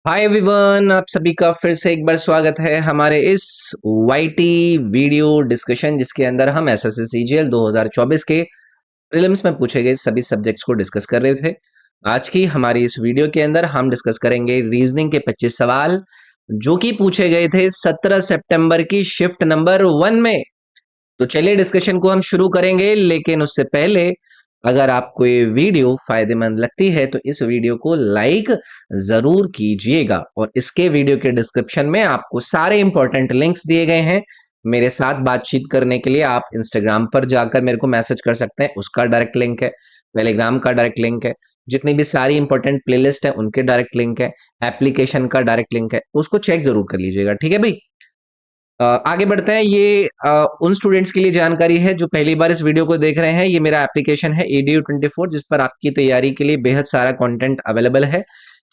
Hi everyone, आप सभी का फिर से एक बार स्वागत है हमारे इस वाईटी वीडियो डिस्कशन जिसके अंदर हम एसएससी सीजीएल 2024 के प्रीलिम्स में पूछे गए सभी सब्जेक्ट्स को डिस्कस कर रहे थे। आज की हमारी इस वीडियो के अंदर हम डिस्कस करेंगे रीजनिंग के 25 सवाल जो कि पूछे गए थे 17 सितंबर की शिफ्ट नंबर 1 में। तो चलिए डिस्कशन को हम शुरू करेंगे, लेकिन उससे पहले अगर आपको ये वीडियो फायदेमंद लगती है तो इस वीडियो को लाइक जरूर कीजिएगा और इसके वीडियो के डिस्क्रिप्शन में आपको सारे इंपॉर्टेंट लिंक्स दिए गए हैं। मेरे साथ बातचीत करने के लिए आप इंस्टाग्राम पर जाकर मेरे को मैसेज कर सकते हैं, उसका डायरेक्ट लिंक है। टेलीग्राम का डायरेक्ट लिंक है। जितनी भी सारी इंपॉर्टेंट प्लेलिस्ट है उनके डायरेक्ट लिंक है। एप्लीकेशन का डायरेक्ट लिंक है, उसको चेक जरूर कर लीजिएगा। ठीक है भाई। आगे बढ़ते हैं। ये उन स्टूडेंट्स के लिए जानकारी है जो पहली बार इस वीडियो को देख रहे हैं। ये मेरा एप्लीकेशन है EDU24 जिस पर आपकी तैयारी के लिए बेहद सारा कंटेंट अवेलेबल है।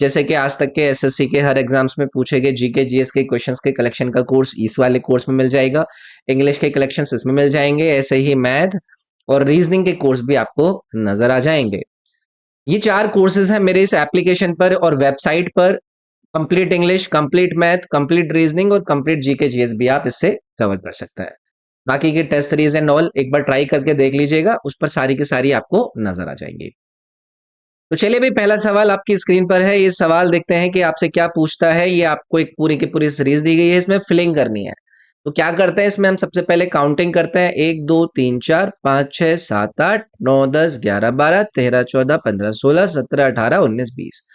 जैसे कि आज तक के एसएससी के हर एग्जाम्स में पूछे गए जीके जीएस के क्वेश्चंस के कलेक्शन का कोर्स इस वाले कोर्स में मिल जाएगा। इंग्लिश के कलेक्शंस इसमें मिल जाएंगे, ऐसे ही मैथ और रीजनिंग के कोर्स भी आपको नजर आ जाएंगे। ये 4 कोर्सेज हैं मेरे इस एप्लीकेशन पर और वेबसाइट पर। Complete English, complete math, complete reasoning और कंप्लीट जीके जीएस भी आप इससे कवर कर सकते हैं। बाकी के टेस्ट सीरीज एंड ऑल एक बार ट्राई करके देख लीजिएगा, उस पर सारी की सारी आपको नजर आ जाएंगी। तो चलिए भाई, पहला सवाल आपकी स्क्रीन पर है। ये सवाल देखते हैं कि आपसे क्या पूछता है। ये आपको एक पूरी की पूरी सीरीज दी गई है, इसमें फिलिंग करनी है। तो क्या करते हैं, इसमें हम सबसे पहले काउंटिंग करते हैं। 1 2 3 4 5 6 7 8 9 10 11 12 13 14 15 16 17 18 19 20।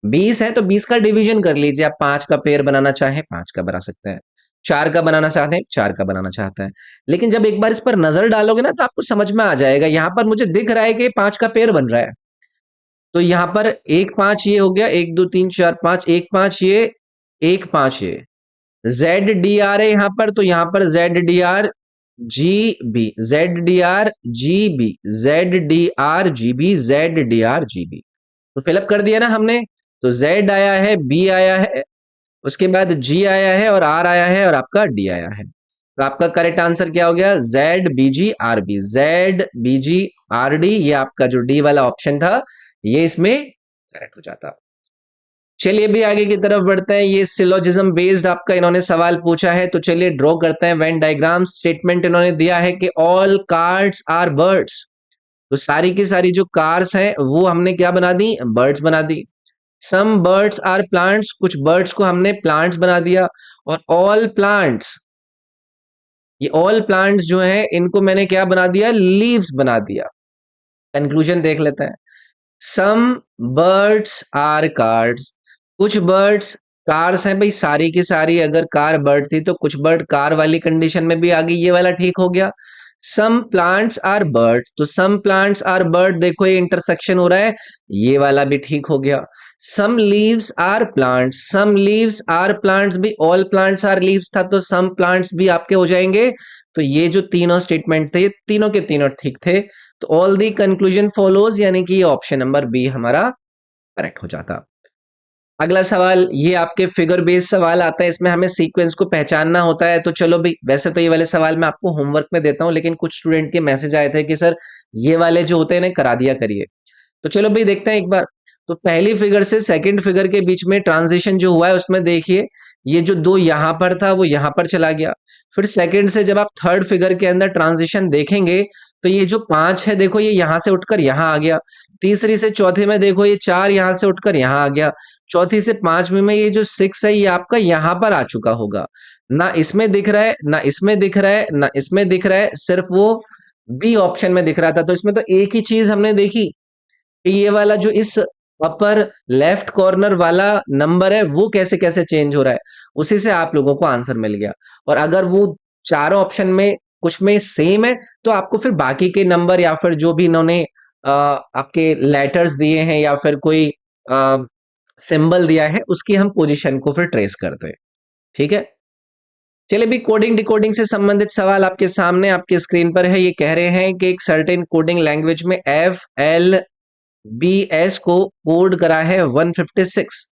20 है तो 20 का डिवीजन कर लीजिए। आप 5 का पेयर बनाना चाहें 5 का बना सकते हैं, 4 का बनाना चाहते हैं 4 का बनाना चाहते हैं। लेकिन जब एक बार इस पर नजर डालोगे ना तो आपको समझ में आ जाएगा। यहां पर मुझे दिख रहा है कि 5 का पेयर बन रहा है। तो यहां पर 1 5 ये हो गया, 1 2 3 4 5, 1 5 ये, 1 5 ये। जेड डी आर है यहां पर, तो यहां पर Z D R G B, Z D R G B, Z D R G B, Z D R G B. तो फिलअप कर दिया ना हमने। तो Z आया है, B आया है, उसके बाद G आया है और R आया है और आपका D आया है। तो आपका करेक्ट आंसर क्या हो गया? ZBGRB, ZBGRD। ये आपका जो D वाला ऑप्शन था ये इसमें करेक्ट हो जाता। चलिए भी आगे की तरफ बढ़ते हैं। ये सिलोजिज्म बेस्ड आपका इन्होंने सवाल पूछा है, तो चलिए ड्रॉ करते हैं वेन डायग्राम। स्टेटमेंट इन्होंने दिया है कि ऑल कार्ड्स आर बर्ड्स। तो सारी की सारी जो कार्स हैं वो हमने क्या बना दी? बर्ड्स बना दी। सम बर्ड्स आर प्लांट्स, कुछ बर्ड्स को हमने प्लांट्स बना दिया। और ऑल प्लांट्स, ये ऑल प्लांट्स जो हैं इनको मैंने क्या बना दिया? लीव्स बना दिया। कंक्लूजन देख लेते हैं। सम बर्ड्स आर कार्स, कुछ बर्ड्स कार्स हैं। भाई सारी की सारी अगर कार बर्ड थी तो कुछ बर्ड कार वाली कंडीशन में भी आ गई, ये वाला ठीक हो गया। सम प्लांट्स आर बर्ड, तो सम प्लांट्स आर बर्ड, देखो ये इंटरसेक्शन हो रहा है, ये वाला भी ठीक हो गया। Some leaves are plants, some leaves are plants भी ऑल प्लांट्स आर लीव्स था तो सम प्लांट्स भी आपके हो जाएंगे। तो ये जो तीनों स्टेटमेंट थे तीनों के तीनों ठीक थे। तो ऑल दी कंक्लूजन फॉलोज, यानी कि ये ऑप्शन नंबर बी हमारा करेक्ट हो जाता। अगला सवाल ये आपके फिगर बेस्ड सवाल आता है, इसमें हमें सीक्वेंस को पहचानना होता है। तो चलो भाई, वैसे तो ये वाले सवाल मैं आपको होमवर्क में देता हूं, लेकिन कुछ स्टूडेंट के मैसेज आए थे कि सर ये वाले जो होते हैं ना करा दिया करिए। तो चलो भाई देखते हैं एक बार। तो पहली फिगर से सेकंड फिगर के बीच में ट्रांजिशन जो हुआ है उसमें देखिए, ये जो 2 यहां पर था वो यहां पर चला गया। फिर सेकंड से जब आप थर्ड फिगर के अंदर ट्रांजिशन देखेंगे तो ये जो 5 है देखो ये यहां से उठकर यहां आ गया। तीसरी से चौथे में देखो ये 4 यहां से उठकर यहां आ गया। चौथी से पांचवी में ये जो 6 है ये आपका यहां पर आ चुका होगा। ना इसमें दिख रहा है, ना इसमें दिख रहा है, ना इसमें दिख रहा है, सिर्फ वो बी ऑप्शन में दिख रहा था। तो इसमें तो एक ही चीज हमने देखी कि ये वाला जो इस अपर लेफ्ट कॉर्नर वाला नंबर है वो कैसे कैसे चेंज हो रहा है, उसी से आप लोगों को आंसर मिल गया। और अगर वो चारों ऑप्शन में कुछ में सेम है तो आपको फिर बाकी के नंबर या फिर जो भी इन्होंने आपके लेटर्स दिए हैं या फिर कोई सिंबल दिया है उसकी हम पोजीशन को फिर ट्रेस करते हैं। ठीक है। चलिए भी कोडिंग डिकोडिंग से संबंधित सवाल आपके सामने आपके स्क्रीन पर है। ये कह रहे हैं कि एक सर्टेन कोडिंग लैंग्वेज में FLBS को कोड करा है 156,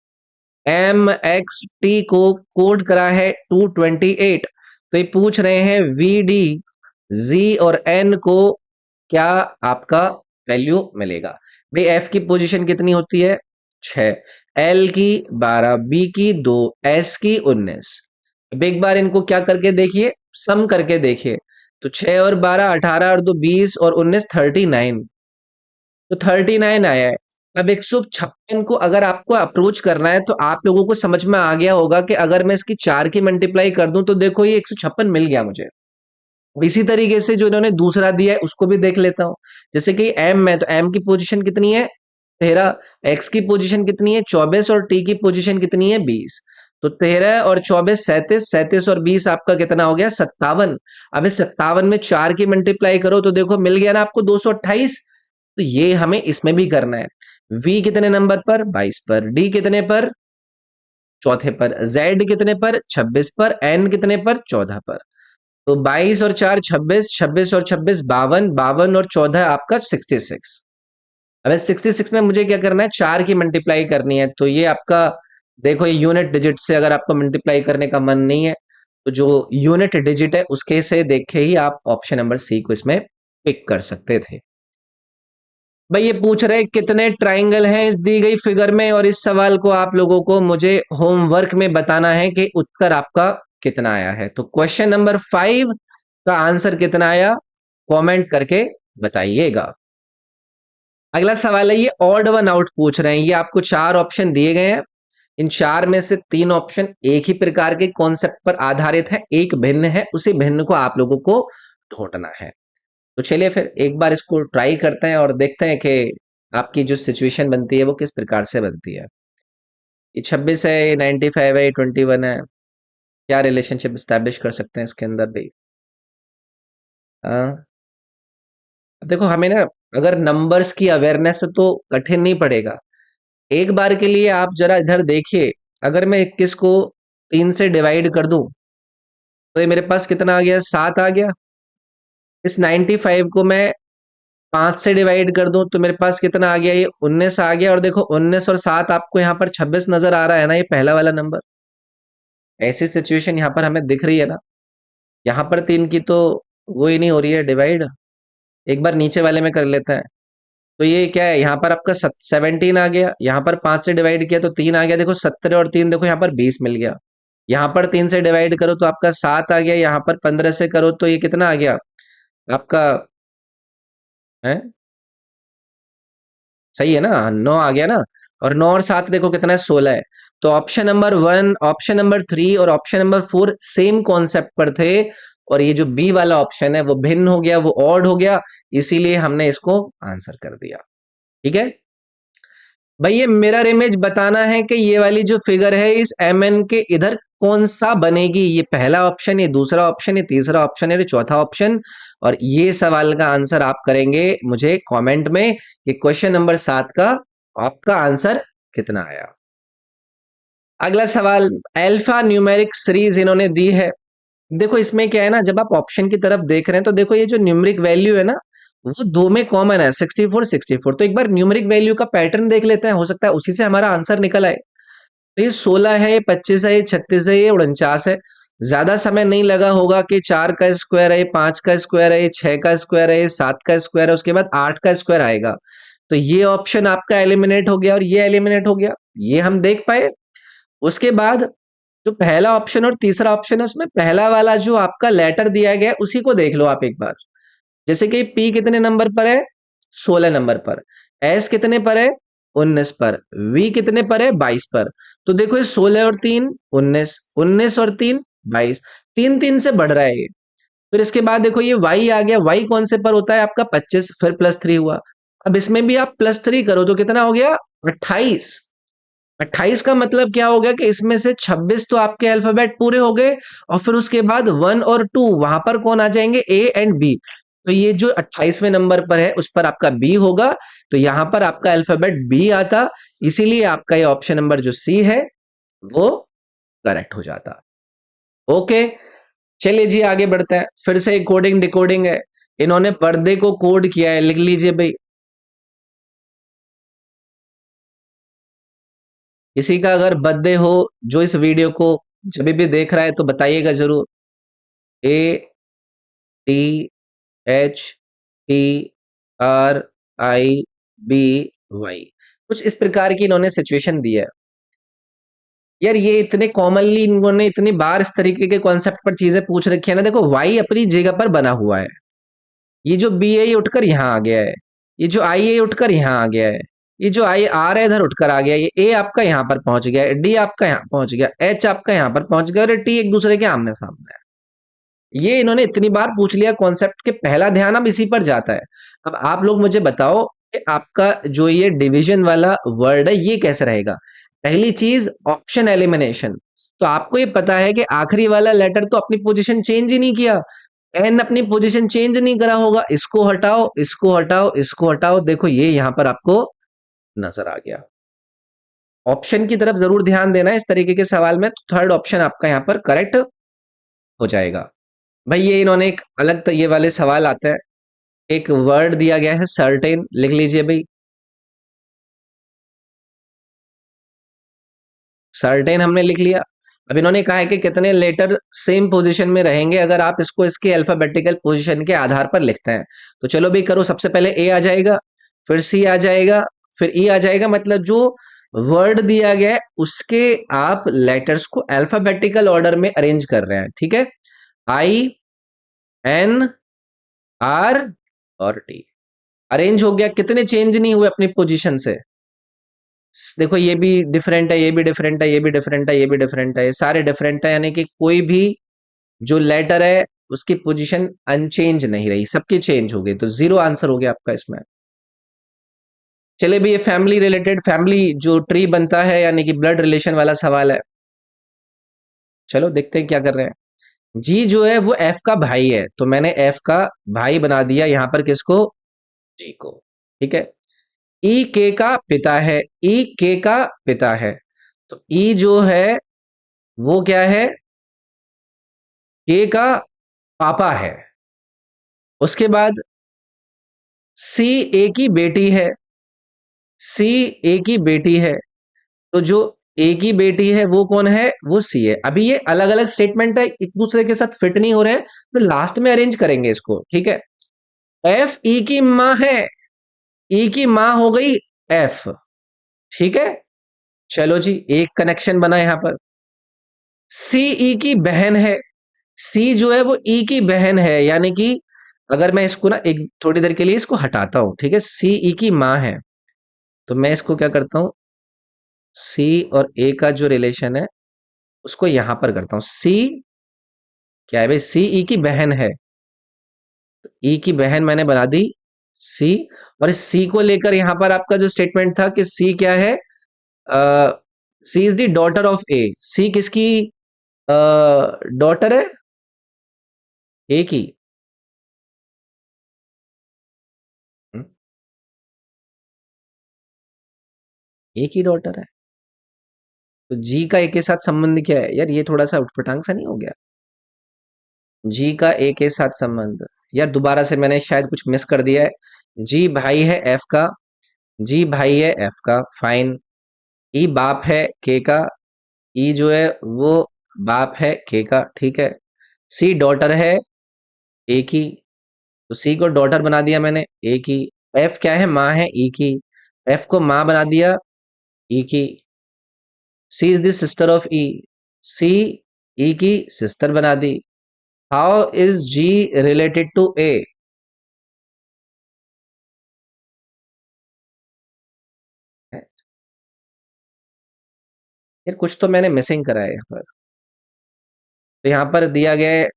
MXT को कोड करा है 228। तो ये पूछ रहे हैं VD, Z और N को क्या आपका वैल्यू मिलेगा। भाई F की पोजीशन कितनी होती है? 6। एल की 12, बी की 2, एस की 19। अब एक बार इनको क्या करके देखिए, सम करके देखिए। तो 6 और 12 18 और 2 20 और 19 39। तो 39 आया है। अब 156 को अगर आपको अप्रोच करना है तो आप लोगों को समझ में आ गया होगा कि अगर मैं इसकी 4 की मल्टीप्लाई कर दूं तो देखो ये 156 मिल गया मुझे। इसी तरीके से जो इन्होंने दूसरा दिया है उसको भी देख लेता हूं। जैसे कि एम में, तो एम की पोजीशन कितनी है 13, एक्स की पोजीशन कितनी है 24 और टी की पोजीशन कितनी है 20। तो 13 और 24 37, 37 और 20 आपका कितना हो गया 57। अब इस 57 में 4 की मल्टीप्लाई करो तो देखो मिल गया ना आपको 228। तो ये हमें इसमें भी करना है। वी कितने नंबर पर 22 पर, डी कितने पर चौथे पर, जेड कितने पर 26 पर, एन कितने पर 14 पर। तो 22 और 4 26, 26 और 26 52, 52 और 14 आपका 66। अब 66 में मुझे क्या करना है 4 की मल्टीप्लाई करनी है। तो ये आपका देखो, ये यूनिट डिजिट से अगर आपको मल्टीप्लाई करने का मन नहीं है तो जो यूनिट डिजिट है उसके से देखे ही आप ऑप्शन नंबर सी को इसमें पिक कर सकते थे। भाई ये पूछ रहे कितने ट्राइंगल हैं इस दी गई फिगर में, और इस सवाल को आप लोगों को मुझे होमवर्क में बताना है कि उत्तर आपका कितना आया है। तो क्वेश्चन नंबर 5 का आंसर कितना आया कमेंट करके बताइएगा। अगला सवाल है, ये ऑड वन आउट पूछ रहे हैं। ये आपको 4 ऑप्शन दिए गए हैं। इन 4 में से 3 ऑप्शन एक ही प्रकार के कॉन्सेप्ट पर आधारित है, एक भिन्न है। उसी भिन्न को आप लोगों को ढूंढना है। तो चलिए फिर एक बार इसको ट्राई करते हैं और देखते हैं कि आपकी जो सिचुएशन बनती है वो किस प्रकार से बनती है। ये 26 है, ये 95 है, ये 21 है। क्या रिलेशनशिप स्टैब्लिश कर सकते हैं इसके अंदर भी। हाँ, देखो हमें ना अगर नंबर्स की अवेयरनेस है तो कठिन नहीं पड़ेगा। एक बार के लिए आप जरा इधर देखिए, अगर मैं 21 को 3 से डिवाइड कर दूं तो ये मेरे पास कितना आ गया 7 आ गया। इस 95 को मैं 5 से डिवाइड कर दूं तो मेरे पास कितना आ गया ये 19 आ गया। और देखो 19 और 7 आपको यहाँ पर 26 नजर आ रहा है ना, ये पहला वाला नंबर। ऐसी सिचुएशन यहाँ पर हमें दिख रही है ना। यहाँ पर 3 की तो वो ही नहीं हो रही है डिवाइड। एक बार नीचे वाले में कर लेते हैं। तो ये क्या है, यहाँ पर आपका 17 आ गया, यहाँ पर 5 से डिवाइड किया तो 3 आ गया। देखो 17 और 3 देखो यहाँ पर 20 मिल गया। यहाँ पर 3 से डिवाइड करो तो आपका 7 आ गया, यहाँ पर 15 से करो तो ये कितना आ गया आपका है, सही है ना 9 आ गया ना। और 9 और 7 देखो कितना है 16 है। तो ऑप्शन नंबर 1, ऑप्शन नंबर 3 और ऑप्शन नंबर 4 सेम कॉन्सेप्ट पर थे। और ये जो बी वाला ऑप्शन है वो भिन्न हो गया, वो ऑड हो गया। इसीलिए हमने इसको आंसर कर दिया। ठीक है भाई, ये मिरर इमेज बताना है कि ये वाली जो फिगर है इस एम एन के इधर कौन सा बनेगी। ये पहला ऑप्शन, ये दूसरा ऑप्शन, ये तीसरा ऑप्शन है, ये चौथा ऑप्शन। और ये सवाल का आंसर आप करेंगे मुझे कमेंट में कि क्वेश्चन नंबर 7 का आपका आंसर कितना आया। अगला सवाल, अल्फा न्यूमेरिक सीरीज इन्होंने दी है। देखो इसमें क्या है ना, जब आप ऑप्शन की तरफ देख रहे हैं तो देखो ये जो न्यूमेरिक वैल्यू है ना वो दो में कॉमन है 64 64। तो एक बार न्यूमेरिक वैल्यू का पैटर्न देख लेते हैं, हो सकता है उसी से हमारा आंसर निकल आए। तो ये 16 है, ये 25 है, ये 36 है, ये 49 है। ज्यादा समय नहीं लगा होगा कि 4 का स्क्वायर है, 5 का स्क्वायर है, 6 का स्क्वायर है, 7 का स्क्वायर है, उसके बाद 8 का स्क्वायर आएगा। तो ये ऑप्शन आपका एलिमिनेट हो गया और ये एलिमिनेट हो गया, ये हम देख पाए। उसके बाद जो पहला ऑप्शन और तीसरा ऑप्शन है उसमें पहला वाला जो आपका लेटर दिया गया है उसी को देख लो आप एक बार। जैसे कि पी कितने नंबर पर है 16 नंबर पर, एस कितने पर है 19 पर, वी कितने पर है 22 पर। तो देखो ये 16 और 3 19, 19 और 3 22, 3 3 से बढ़ रहा है ये। फिर इसके बाद देखो ये y आ गया, y कौन से पर होता है आपका 25, फिर +3 हुआ। अब इसमें भी आप +3 करो तो कितना हो गया 28। 28 का मतलब क्या हो गया कि इसमें से 26 तो आपके अल्फाबेट पूरे हो गए और फिर उसके बाद 1 और 2 वहां पर कौन आ जाएंगे ए एंड बी। तो ये जो 28वें नंबर पर है उस पर आपका बी होगा। तो यहां पर आपका अल्फाबेट बी आता, इसीलिए आपका ये ऑप्शन नंबर जो सी है वो करेक्ट हो जाता। ओके, चलिए जी आगे बढ़ते हैं। फिर से कोडिंग डिकोडिंग है। इन्होंने पर्दे को कोड किया है, लिख लीजिए भाई। किसी का अगर बर्थडे हो जो इस वीडियो को जब भी देख रहा है तो बताइएगा जरूर। A T H T R I B Y, कुछ इस प्रकार की इन्होंने सिचुएशन दी है। यार ये इतने कॉमनली इन्होंने इतनी बार इस तरीके के कॉन्सेप्ट पर चीजें पूछ रखी है ना, देखो वाई अपनी जगह पर बना हुआ है, ये जो बी है ये उठकर यहाँ आ गया है, ये जो आई है ये उठकर यहाँ आ गया है, ये जो आई आर है इधर उठकर आ गया, ये ए आपका यहाँ पर पहुंच गया, डी आपका यहाँ पहुंच गया, एच आपका यहाँ पर पहुंच गया, और टी एक दूसरे के आमने सामने है। ये इन्होंने इतनी बार पूछ लिया कॉन्सेप्ट के, पहला ध्यान अब इसी पर जाता है। अब आप लोग मुझे बताओ कि आपका जो ये डिवीजन वाला वर्ड है ये कैसे रहेगा। पहली चीज ऑप्शन एलिमिनेशन, तो आपको ये पता है कि आखिरी वाला लेटर तो अपनी पोजीशन चेंज ही नहीं किया, एन अपनी पोजीशन चेंज नहीं करा होगा, इसको हटाओ इसको हटाओ इसको हटाओ, देखो ये यहां पर आपको नजर आ गया। ऑप्शन की तरफ जरूर ध्यान देना इस तरीके के सवाल में, तो थर्ड ऑप्शन आपका यहां पर करेक्ट हो जाएगा। भाई ये इन्होंने एक अलग ये वाले सवाल आता है, एक वर्ड दिया गया है सर्टेन, लिख लीजिए भाई, सर्टेन हमने लिख लिया। अब इन्होंने कहा है कि कितने लेटर सेम पोजीशन में रहेंगे अगर आप इसको इसके अल्फाबेटिकल पोजीशन के आधार पर लिखते हैं। तो चलो भाई करो, सबसे पहले ए आ जाएगा, फिर सी आ जाएगा, फिर ई आ जाएगा, मतलब जो वर्ड दिया गया है उसके आप लेटर्स को अल्फाबेटिकल ऑर्डर में अरेंज कर रहे हैं, ठीक है। आई, एन, आर और टी अरेंज हो गया, कितने चेंज नहीं हुए अपनी पोजीशन से। देखो ये भी डिफरेंट है, ये भी डिफरेंट है, ये भी डिफरेंट है, ये भी डिफरेंट है, ये सारे डिफरेंट है, यानी कि कोई भी जो लेटर है उसकी पोजीशन अनचेंज नहीं रही, सबकी चेंज हो गई, तो जीरो आंसर हो गया आपका इसमें। चले भी, ये फैमिली रिलेटेड, फैमिली जो ट्री बनता है यानी कि ब्लड रिलेशन वाला सवाल है। चलो देखते हैं क्या कर रहे हैं। जी जो है वो एफ का भाई है, तो मैंने एफ का भाई बना दिया यहां पर किसको, जी को, ठीक है। ई के का पिता है, ई के का पिता है, तो ई जो है वो क्या है, के का पापा है। उसके बाद सी ए की बेटी है, सी ए की बेटी है, तो जो ए की बेटी है वो कौन है, वो सी है। अभी ये अलग अलग स्टेटमेंट है, एक दूसरे के साथ फिट नहीं हो रहे हैं, तो लास्ट में अरेंज करेंगे इसको, ठीक है। एफ ई की माँ है, ई की माँ हो गई एफ, ठीक है। चलो जी एक कनेक्शन बना यहां पर। सी ई की बहन है, सी जो है वो ई की बहन है, यानी कि अगर मैं इसको ना एक थोड़ी देर के लिए इसको हटाता हूं, ठीक है, सी ई की माँ है, तो मैं इसको क्या करता हूं, सी और ए का जो रिलेशन है उसको यहां पर करता हूं। सी क्या है भाई, सी ई की बहन है, ई की बहन मैंने बना दी सी, और इस सी को लेकर यहां पर आपका जो स्टेटमेंट था कि सी क्या है, सी इज द डॉटर ऑफ ए, सी किसकी डॉटर है, ए की। हम्म, ए की डॉटर है, तो जी का ए के साथ संबंध क्या है यार, ये थोड़ा सा उटपटांग सा नहीं हो गया, जी का ए के साथ संबंध। यार दोबारा से मैंने शायद कुछ मिस कर दिया है। जी भाई है एफ का, जी भाई है एफ का, फाइन। ई बाप है के का, ई जो है वो बाप है के का, ठीक है। सी डॉटर है ए की, तो सी को डॉटर बना दिया मैंने ए की। एफ क्या है, माँ है ई की, एफ को माँ बना दिया ई की। C is the sister of E, C E की सिस्टर बना दी। How is G related to A, यार कुछ तो मैंने मिसिंग करा है यहाँ पर। तो यहाँ पर दिया गया है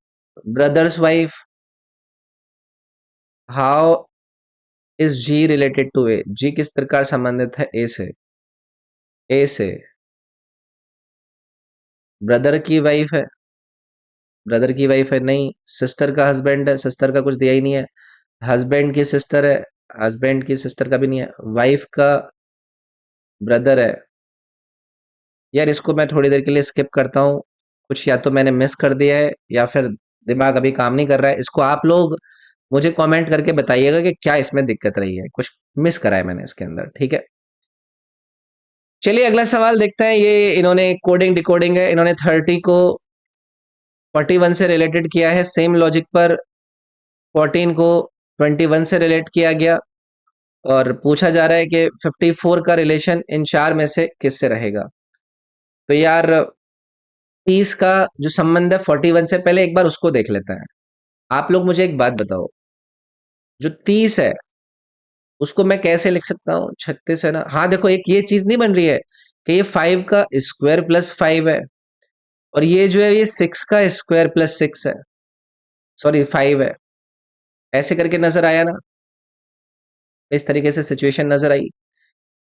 brother's wife, how is G related to A, G किस प्रकार संबंधित है ए से, ए से ब्रदर की वाइफ है, ब्रदर की वाइफ है नहीं, सिस्टर का हस्बैंड है, सिस्टर का कुछ दिया ही नहीं है, हस्बैंड की सिस्टर है, हस्बैंड की सिस्टर का भी नहीं है, वाइफ का ब्रदर है। यार इसको मैं थोड़ी देर के लिए स्किप करता हूँ, कुछ या तो मैंने मिस कर दिया है या फिर दिमाग अभी काम नहीं कर रहा है। इसको आप लोग मुझे कमेंट करके बताइएगा कि क्या इसमें दिक्कत रही है, कुछ मिस करा है मैंने इसके अंदर, ठीक है। चलिए अगला सवाल देखते हैं। ये इन्होंने कोडिंग डिकोडिंग है, इन्होंने 30 को 41 से रिलेटेड किया है, सेम लॉजिक पर 14 को 21 से रिलेट किया गया, और पूछा जा रहा है कि 54 का रिलेशन इन चार में से किससे रहेगा। तो यार 30 का जो संबंध है 41 से, पहले एक बार उसको देख लेते हैं। आप लोग मुझे एक बात बताओ, जो 30 है उसको मैं कैसे लिख सकता हूँ? 36 है ना? हाँ देखो, एक ये चीज नहीं बन रही है कि ये 5 का स्क्वायर प्लस 5 है, और ये जो है ये 6 का स्क्वायर प्लस 6 है, सॉरी 5 है। ऐसे करके नजर आया ना? इस तरीके से सिचुएशन नजर आई।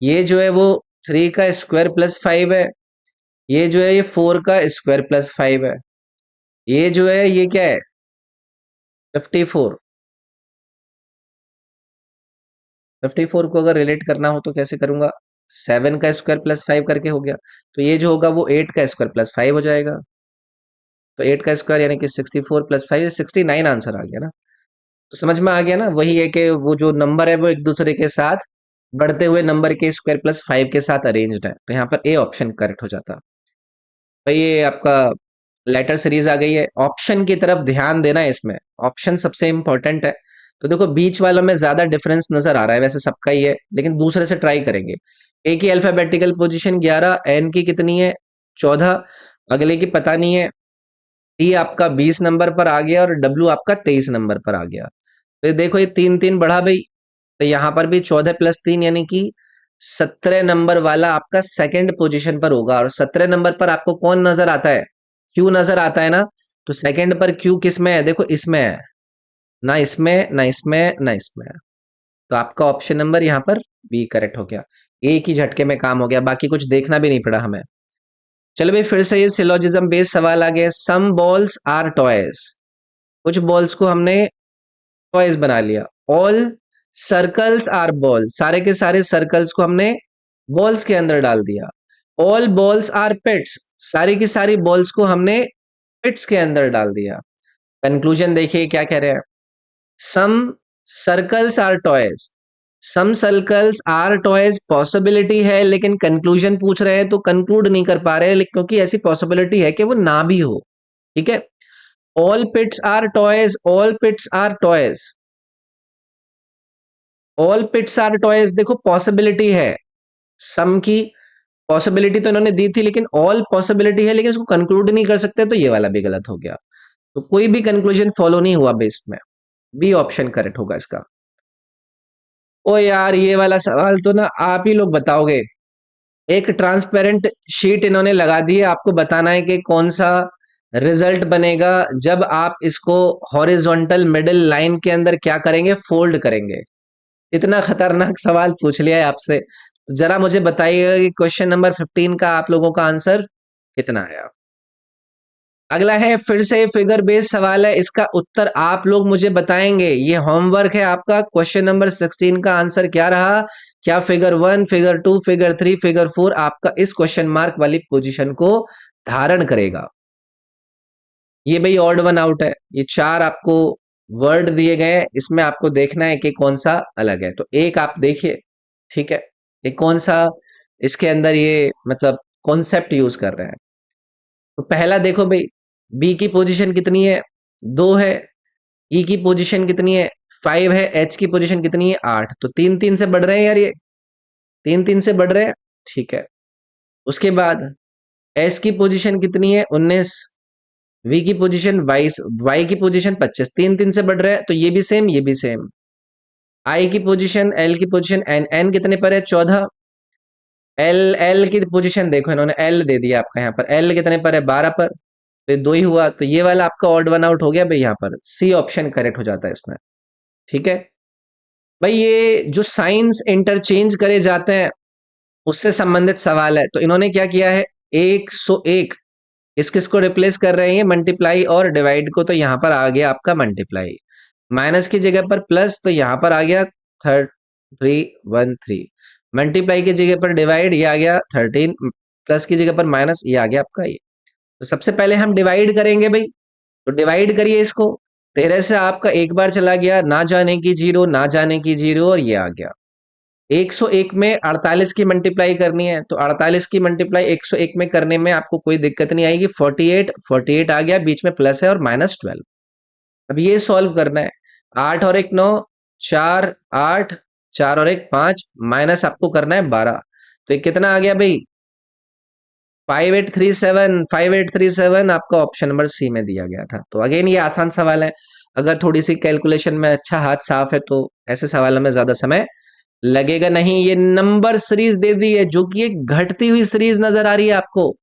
ये जो है वो 3 का स्क्वायर प्लस 5 है, ये जो है ये 4 का स्क्वायर प्लस 5 है, ये जो है ये क्या है? 54। 54 को अगर रिलेट करना हो तो कैसे करूंगा? 7 का स्क्वायर प्लस 5 करके हो गया, तो ये जो होगा वो 8 का स्क्वायर प्लस 5 हो जाएगा। तो 8 का स्क्वायर यानी कि 64 प्लस 5, 69 आंसर आ गया ना? तो समझ में आ गया ना? वही है कि वो जो नंबर है वो एक दूसरे के साथ बढ़ते हुए नंबर के स्क्वायर प्लस 5 के साथ अरेंज्ड है, तो यहाँ पर ए ऑप्शन करेक्ट हो जाता। भाई ये आपका लेटर सीरीज आ गई है, ऑप्शन की तरफ ध्यान देना है इसमें, ऑप्शन सबसे इंपॉर्टेंट है। तो देखो बीच वालों में ज्यादा डिफरेंस नजर आ रहा है, वैसे सबका ही है, लेकिन दूसरे से ट्राई करेंगे। ए की अल्फाबेटिकल पोजीशन 11, एन की कितनी है? 14, अगले की पता नहीं है। टी आपका 20 नंबर पर आ गया और डब्ल्यू आपका 23 नंबर पर आ गया। तो देखो ये तीन तीन बढ़ा भाई, तो यहाँ पर भी 14 प्लस 3 यानी कि 17 नंबर वाला आपका सेकंड पोजीशन पर होगा। और 17 नंबर पर आपको कौन नजर आता है? क्यू नजर आता है ना? तो सेकंड पर क्यू किस में है? देखो इसमें है ना, इसमें ना, इसमें ना, इसमें है। तो आपका ऑप्शन नंबर यहाँ पर बी करेक्ट हो गया। एक ही झटके में काम हो गया, बाकी कुछ देखना भी नहीं पड़ा हमें। चलो भाई फिर से ये सिलोजिज्म बेस्ड सवाल आ गया। सम बॉल्स आर टॉयज, कुछ बॉल्स को हमने टॉयज बना लिया। ऑल सर्कल्स आर बॉल, सारे के सारे सर्कल्स को हमने बॉल्स के अंदर डाल दिया। ऑल बॉल्स आर पेट्स, सारी की सारी बॉल्स को हमने पेट्स के अंदर डाल दिया। कंक्लूजन देखिए क्या कह रहे हैं। Some circles are toys, some circles are toys possibility है, लेकिन कंक्लूजन पूछ रहे हैं तो कंक्लूड नहीं कर पा रहे हैं, क्योंकि ऐसी पॉसिबिलिटी है कि वो ना भी हो। ठीक है, all pits are toys, all pits are toys, all pits are toys, देखो पॉसिबिलिटी है। सम की पॉसिबिलिटी तो इन्होंने दी थी, लेकिन ऑल पॉसिबिलिटी है, लेकिन उसको कंक्लूड नहीं कर सकते, तो ये वाला भी गलत हो गया। तो कोई भी कंक्लूजन फॉलो नहीं हुआ बेस में। बी ऑप्शन करेक्ट होगा इसका। ओ यार ये वाला सवाल तो ना आप ही लोग बताओगे। एक ट्रांसपेरेंट शीट इन्होंने लगा दी है, आपको बताना है कि कौन सा रिजल्ट बनेगा जब आप इसको हॉरिजॉन्टल मिडिल लाइन के अंदर क्या करेंगे? फोल्ड करेंगे। इतना खतरनाक सवाल पूछ लिया है आपसे, तो जरा मुझे बताइएगा कि क्वेश्चन नंबर 15 का आप लोगों का आंसर कितना है। अगला है फिर से फिगर बेस्ड सवाल है, इसका उत्तर आप लोग मुझे बताएंगे। ये होमवर्क है आपका। क्वेश्चन नंबर 16 का आंसर क्या रहा? क्या फिगर 1, फिगर 2, फिगर 3, फिगर 4 आपका इस क्वेश्चन मार्क वाली पोजीशन को धारण करेगा? ये भाई ऑड वन आउट है, ये चार आपको वर्ड दिए गए हैं, इसमें आपको देखना है कि कौन सा अलग है। तो एक आप देखिए, ठीक है, ये कौन सा इसके अंदर ये मतलब कॉन्सेप्ट यूज कर रहे हैं। तो पहला देखो भाई, बी की पोजीशन कितनी है? 2 है। ई की पोजीशन कितनी है? 5 है। एच की पोजीशन कितनी है? 8। तो 3 3 से बढ़ रहे हैं यार, ये 3 3 से बढ़ रहे हैं। ठीक है, उसके बाद एस की पोजीशन कितनी है? 19। वी की पोजीशन 22, वाई की पोजीशन 25। 3 3 से बढ़ रहे हैं, तो ये भी सेम, ये भी सेम। आई की पोजीशन, एल की पोजीशन, एन एन कितने पर है? 14। एल एल की पोजीशन देखो, इन्होंने एल दे दिया आपका, यहाँ पर एल कितने पर है? 12 पर। तो ये 2 ही हुआ, तो ये वाला आपका ऑड वन आउट हो गया भाई, यहाँ पर सी ऑप्शन करेक्ट हो जाता है इसमें। ठीक है भाई, ये जो साइंस इंटरचेंज करे जाते हैं उससे संबंधित सवाल है। तो इन्होंने क्या किया है? 101 किस किस को रिप्लेस कर रहे हैं? मल्टीप्लाई और डिवाइड को, तो यहाँ पर आ गया आपका मल्टीप्लाई। माइनस की जगह पर प्लस, तो यहाँ पर आ गया 3313। मल्टीप्लाई की जगह पर डिवाइड, ये आ गया 13। प्लस की जगह पर माइनस, ये आ गया आपका ये। तो सबसे पहले हम डिवाइड करेंगे भाई, तो डिवाइड करिए इसको। 13 से आपका एक बार चला गया, ना जाने की जीरो, ना जाने की जीरो, और ये आ गया। 101 में 48 की मल्टीप्लाई करनी है, तो 48 की मल्टीप्लाई 101 में करने में आपको कोई दिक्कत नहीं आएगी। 48 48 आ गया, बीच में प्लस है, और -12। अब ये सॉल्व करना है। 8 और 1 9, 4 8, 4 और 1 5, माइनस आपको करना है 12। तो ये कितना आ गया भाई? 5837 आपका ऑप्शन नंबर सी में दिया गया था। तो अगेन ये आसान सवाल है, अगर थोड़ी सी कैलकुलेशन में अच्छा हाथ साफ है तो ऐसे सवालों में ज्यादा समय लगेगा नहीं। ये नंबर सीरीज दे दी है जो कि एक घटती हुई सीरीज नजर आ रही है आपको।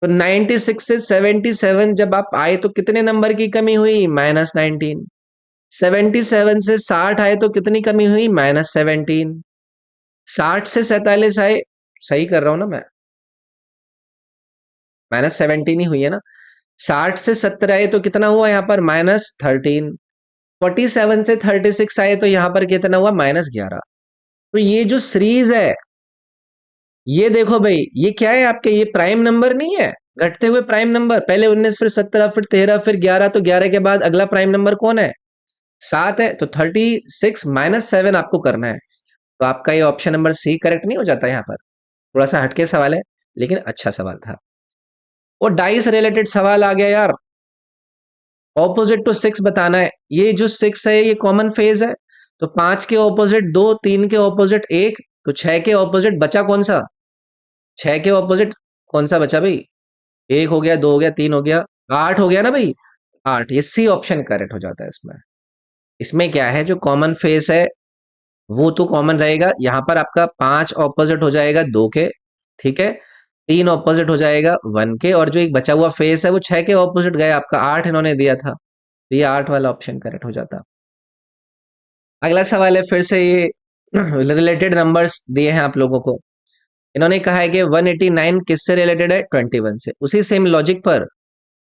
तो 96 से 77 जब आप आए तो कितने नंबर की कमी हुई? -19। 77 से 60 आए तो कितनी कमी हुई? -17। 60 से 47 आए, सही कर रहा हूं ना मैं? -17 ही हुई है ना। 60 से 70 आए तो कितना हुआ यहाँ पर? -13। 47 से 36 आए तो यहाँ पर कितना हुआ? -11। तो ये जो सीरीज है, ये देखो भाई, ये क्या है आपके? ये प्राइम नंबर नहीं है, घटते हुए प्राइम नंबर। पहले 19, फिर 17, फिर 13, फिर 11। तो 11 के बाद अगला प्राइम नंबर कौन है? 7 है। तो 36 -7 आपको करना है। तो आपका ये ऑप्शन नंबर सी करेक्ट नहीं हो जाता यहाँ पर? थोड़ा सा हटके सवाल है लेकिन अच्छा सवाल था। और डाइस रिलेटेड सवाल आ गया यार, ऑपोजिट टू 6 बताना है। ये जो 6 है ये कॉमन फेज है, तो 5 के ऑपोजिट 2, 3 के ऑपोजिट 1, तो 6 के ऑपोजिट बचा कौन सा? 6 के ऑपोजिट कौन सा बचा भाई? 1 हो गया, 2 हो गया, 3 हो गया, 8 हो गया ना भाई। 8, ये सी ऑप्शन करेक्ट हो जाता है इसमें। इसमें क्या है, जो कॉमन फेस है वो तो कॉमन रहेगा। यहाँ पर आपका 5 ऑपोजिट हो जाएगा 2 के, ठीक है। 3 ऑपोजिट हो जाएगा 1 के, और जो एक बचा हुआ फेस है वो 6 के ऑपोजिट गया आपका। 8 इन्होंने दिया था, तो ये 8 वाला ऑप्शन करेक्ट हो जाता। अगला सवाल है, फिर से ये रिलेटेड नंबर्स दिए हैं आप लोगों को। इन्होंने कहा है कि 189 किससे रिलेटेड है? 21 से। उसी सेम लॉजिक पर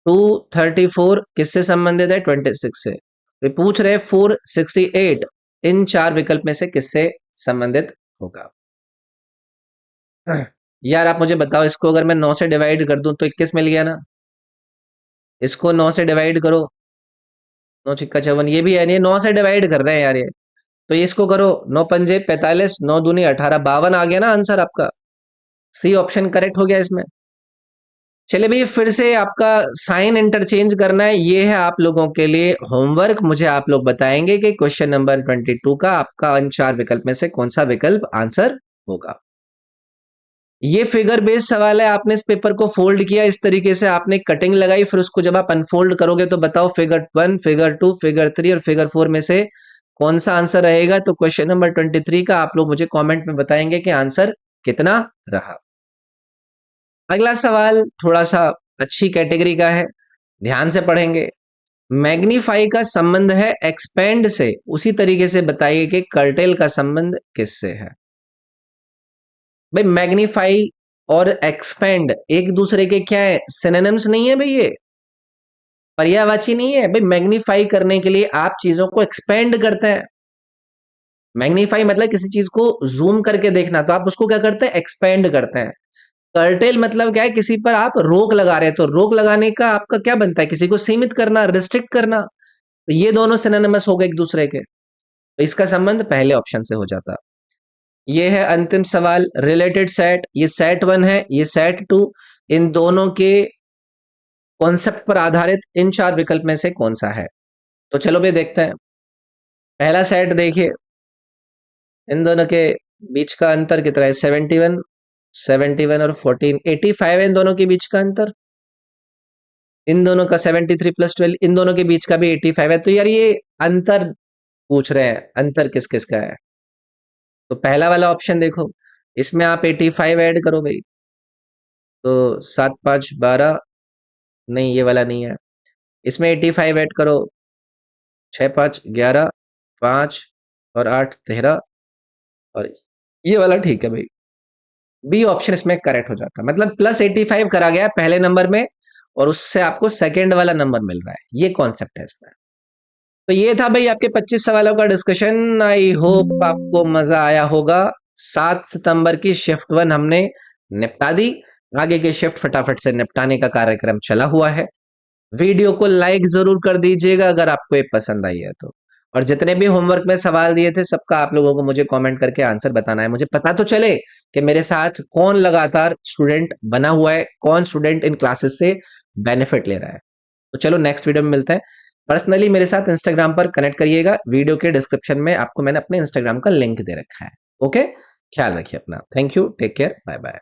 234 किससे संबंधित है? 26 से। वे पूछ रहे 468 इन चार विकल्प में से किससे संबंधित होगा? यार आप मुझे बताओ, इसको अगर मैं 9 से डिवाइड कर दूं तो 21 मिल गया ना। इसको 9 से डिवाइड करो, 9 छिक्का 54, ये भी है नहीं, 9 से डिवाइड कर रहे हैं यार ये। तो ये इसको करो, 9 पंजे 45, 9 दूनी 18, 52 आ गया ना आंसर आपका। सी ऑप्शन करेक्ट हो गया इसमें। चलिए भैया, फिर से आपका साइन इंटरचेंज करना है, ये है आप लोगों के लिए होमवर्क। मुझे आप लोग बताएंगे कि क्वेश्चन नंबर 22 का आपका इन चार विकल्प में से कौन सा विकल्प आंसर होगा। ये फिगर बेस्ड सवाल है। आपने इस पेपर को फोल्ड किया इस तरीके से, आपने कटिंग लगाई, फिर उसको जब आप अनफोल्ड करोगे तो बताओ फिगर 1, फिगर 2, फिगर 3 और फिगर 4 में से कौन सा आंसर रहेगा। तो क्वेश्चन नंबर 23 का आप लोग मुझे कमेंट में बताएंगे कि आंसर कितना रहा। अगला सवाल थोड़ा सा अच्छी कैटेगरी का है, ध्यान से पढ़ेंगे। मैग्नीफाई का संबंध है एक्सपेंड से, उसी तरीके से बताइए कि कर्टेल का संबंध किससे है। भाई मैग्नीफाई और एक्सपेंड एक दूसरे के क्या है? सिनोनिम्स नहीं है भाई, ये पर्यायवाची नहीं है भाई। मैग्नीफाई करने के लिए आप चीजों को एक्सपेंड करते हैं। मैग्नीफाई मतलब किसी चीज को जूम करके देखना, तो आप उसको क्या करते हैं? एक्सपेंड करते हैं। कर्टेल मतलब क्या है? किसी पर आप रोक लगा रहे हैं, तो रोक लगाने का आपका क्या बनता है? किसी को सीमित करना, रिस्ट्रिक्ट करना। तो ये दोनों सिनोनिमस हो गए एक दूसरे के, तो इसका संबंध पहले ऑप्शन से हो जाता। ये है अंतिम सवाल, रिलेटेड सेट। ये सेट 1 है, ये सेट 2। इन दोनों के कॉन्सेप्ट पर आधारित इन चार विकल्प में से कौन सा है? तो चलो भी देखते हैं। पहला सेट देखिए, इन दोनों के बीच का अंतर कितना है? 71, 71 और 14, 85 है इन दोनों के बीच का अंतर। इन दोनों का 73 प्लस 12, इन दोनों के बीच का भी 85 है। तो यार ये अंतर पूछ रहे हैं, अंतर किस किस का है? तो पहला वाला ऑप्शन देखो, इसमें आप 85 ऐड करो भाई, तो 7 5 12, नहीं ये वाला नहीं है। इसमें 85 ऐड करो, 6 5 11, 5 और 8 13, और ये वाला ठीक है भाई। बी ऑप्शन इसमें करेक्ट हो जाता है, मतलब +85 करा गया पहले नंबर में, और उससे आपको सेकेंड वाला नंबर मिल रहा है। ये कॉन्सेप्ट है इसमें। तो ये था भाई आपके 25 सवालों का डिस्कशन। आई होप आपको मजा आया होगा। 7 सितंबर की शिफ्ट 1 हमने निपटा दी, आगे की शिफ्ट फटाफट से निपटाने का कार्यक्रम चला हुआ है। वीडियो को लाइक जरूर कर दीजिएगा अगर आपको ये पसंद आई है तो। और जितने भी होमवर्क में सवाल दिए थे सबका आप लोगों को मुझे कमेंट करके आंसर बताना है, मुझे पता तो चले कि मेरे साथ कौन लगातार स्टूडेंट बना हुआ है, कौन स्टूडेंट इन क्लासेस से बेनिफिट ले रहा है। तो चलो नेक्स्ट वीडियो में मिलते हैं। पर्सनली मेरे साथ इंस्टाग्राम पर कनेक्ट करिएगा, वीडियो के डिस्क्रिप्शन में आपको मैंने अपने इंस्टाग्राम का लिंक दे रखा है। ओके, ख्याल रखिए अपना। Thank you, take care, bye bye.